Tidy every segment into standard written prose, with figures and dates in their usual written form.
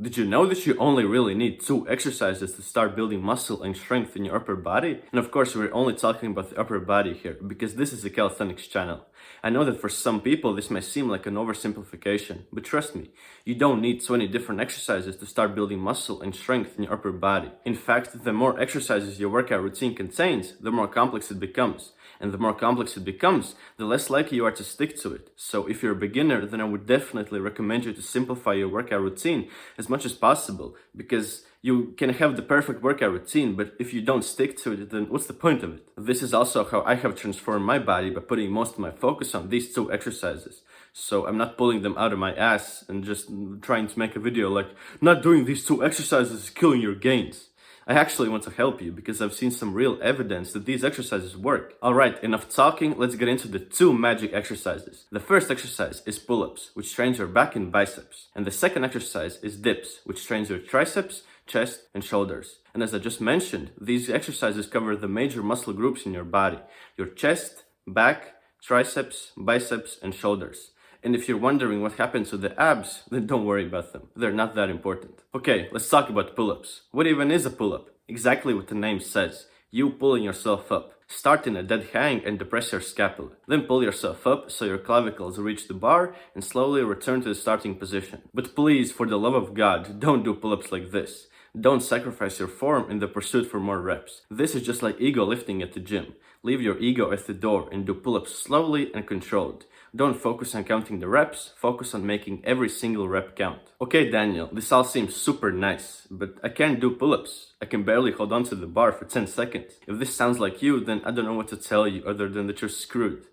Did you know that you only really need 2 exercises to start building muscle and strength in your upper body? And of course, we're only talking about the upper body here, because this is a calisthenics channel. I know that for some people this may seem like an oversimplification, but trust me, you don't need 20 different exercises to start building muscle and strength in your upper body. In fact, the more exercises your workout routine contains, the more complex it becomes. And the more complex it becomes, the less likely you are to stick to it. So if you're a beginner, then I would definitely recommend you to simplify your workout routine as much as possible, because you can have the perfect workout routine, but if you don't stick to it, then what's the point of it? This is also how I have transformed my body, by putting most of my focus on these 2 exercises. So I'm not pulling them out of my ass and just trying to make a video like, not doing these 2 exercises is killing your gains. I actually want to help you because I've seen some real evidence that these exercises work. Alright, enough talking, let's get into the 2 magic exercises. The first exercise is pull-ups, which trains your back and biceps. And the second exercise is dips, which trains your triceps, chest, and shoulders. And as I just mentioned, these exercises cover the major muscle groups in your body: your chest, back, triceps, biceps, and shoulders. And if you're wondering what happens to the abs, then don't worry about them. They're not that important. Okay, let's talk about pull-ups. What even is a pull-up? Exactly what the name says. You pulling yourself up. Start in a dead hang and depress your scapula. Then pull yourself up so your clavicles reach the bar and slowly return to the starting position. But please, for the love of God, don't do pull-ups like this. Don't sacrifice your form in the pursuit for more reps. This is just like ego lifting at the gym. Leave your ego at the door and do pull-ups slowly and controlled. Don't focus on counting the reps, focus on making every single rep count. Okay, Daniel, this all seems super nice, but I can't do pull-ups. I can barely hold on to the bar for 10 seconds. If this sounds like you, then I don't know what to tell you other than that you're screwed.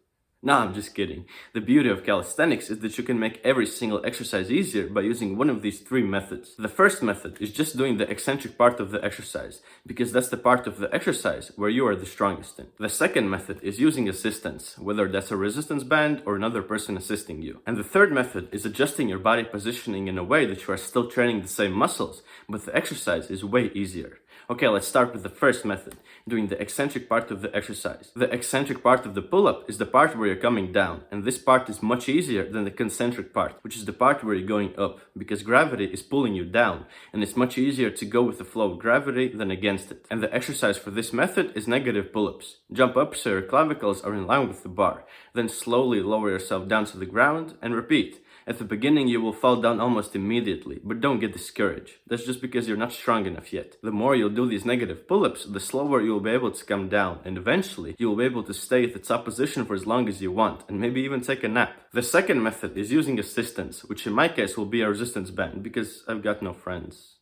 Nah, I'm just kidding. The beauty of calisthenics is that you can make every single exercise easier by using one of these 3 methods. The first method is just doing the eccentric part of the exercise, because that's the part of the exercise where you are the strongest in. The second method is using assistance, whether that's a resistance band or another person assisting you. And the third method is adjusting your body positioning in a way that you are still training the same muscles, but the exercise is way easier. Okay, let's start with the first method, doing the eccentric part of the exercise. The eccentric part of the pull-up is the part where you're coming down, and this part is much easier than the concentric part, which is the part where you're going up, because gravity is pulling you down, and it's much easier to go with the flow of gravity than against it. And the exercise for this method is negative pull-ups. Jump up so your clavicles are in line with the bar, then slowly lower yourself down to the ground and repeat. At the beginning, you will fall down almost immediately, but don't get discouraged. That's just because you're not strong enough yet. The more you'll do these negative pull-ups, the slower you'll be able to come down, and eventually, you'll be able to stay at the top position for as long as you want, and maybe even take a nap. The second method is using assistance, which in my case will be a resistance band, because I've got no friends.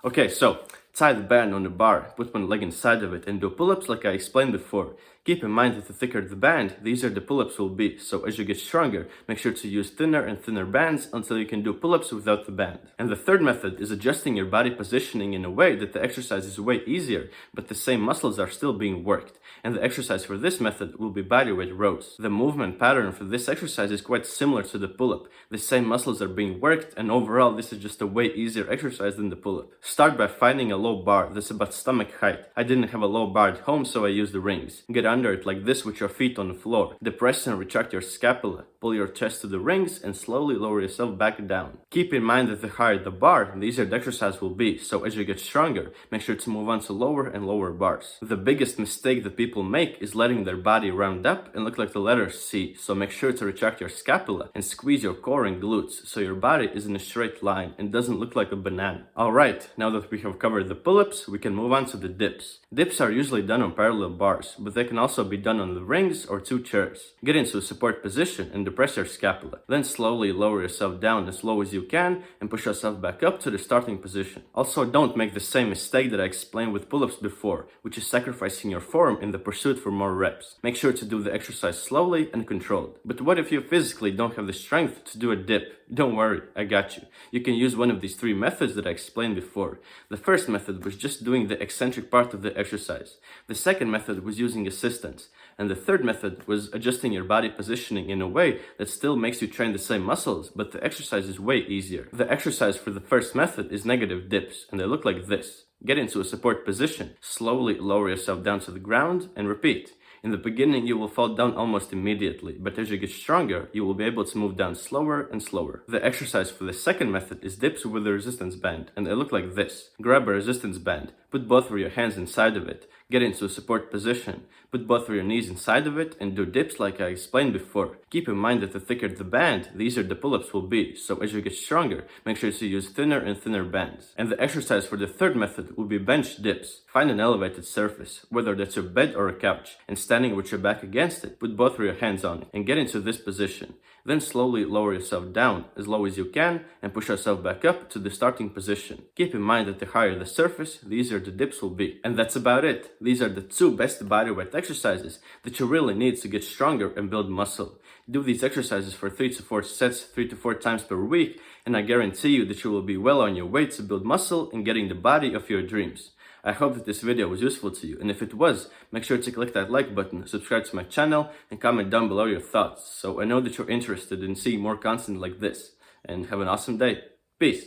Okay, so tie the band on the bar, put one leg inside of it, and do pull-ups like I explained before. Keep in mind that the thicker the band, the easier the pull-ups will be, so as you get stronger, make sure to use thinner and thinner bands until you can do pull-ups without the band. And the third method is adjusting your body positioning in a way that the exercise is way easier, but the same muscles are still being worked. And the exercise for this method will be bodyweight rows. The movement pattern for this exercise is quite similar to the pull-up. The same muscles are being worked, and overall this is just a way easier exercise than the pull-up. Start by finding a low bar that's about stomach height. I didn't have a low bar at home, so I used the rings. Get under it like this with your feet on the floor. Depress and retract your scapula. Pull your chest to the rings and slowly lower yourself back down. Keep in mind that the higher the bar, the easier the exercise will be, so as you get stronger, make sure to move on to lower and lower bars. The biggest mistake that people make is letting their body round up and look like the letter C, so make sure to retract your scapula and squeeze your core and glutes so your body is in a straight line and doesn't look like a banana. Alright, now that we have covered the pull-ups, we can move on to the dips. Dips are usually done on parallel bars, but they can also be done on the rings or 2 chairs. Get into a support position and depress your scapula. Then slowly lower yourself down as low as you can and push yourself back up to the starting position. Also, don't make the same mistake that I explained with pull-ups before, which is sacrificing your form in the pursuit for more reps. Make sure to do the exercise slowly and controlled. But what if you physically don't have the strength to do a dip? Don't worry, I got you. You can use one of these 3 methods that I explained before. The first method was just doing the eccentric part of the exercise. The second method was using assistance. And the third method was adjusting your body positioning in a way that still makes you train the same muscles, but the exercise is way easier. The exercise for the first method is negative dips, and they look like this. Get into a support position, slowly lower yourself down to the ground, and repeat. In the beginning, you will fall down almost immediately, but as you get stronger, you will be able to move down slower and slower. The exercise for the second method is dips with a resistance band, and they look like this. Grab a resistance band, put both of your hands inside of it, get into a support position, put both of your knees inside of it, and do dips like I explained before. Keep in mind that the thicker the band, the easier the pull-ups will be, so as you get stronger, make sure to use thinner and thinner bands. And the exercise for the third method will be bench dips. Find an elevated surface, whether that's your bed or a couch, and standing with your back against it, put both of your hands on it, and get into this position. Then slowly lower yourself down as low as you can, and push yourself back up to the starting position. Keep in mind that the higher the surface, the easier the dips will be. And that's about it. These are the 2 best bodyweight exercises that you really need to get stronger and build muscle. Do these exercises for 3 to 4 sets, 3 to 4 times per week, and I guarantee you that you will be well on your way to build muscle and getting the body of your dreams. I hope that this video was useful to you, and if it was, make sure to click that like button, subscribe to my channel, and comment down below your thoughts, so I know that you're interested in seeing more content like this. And have an awesome day. Peace!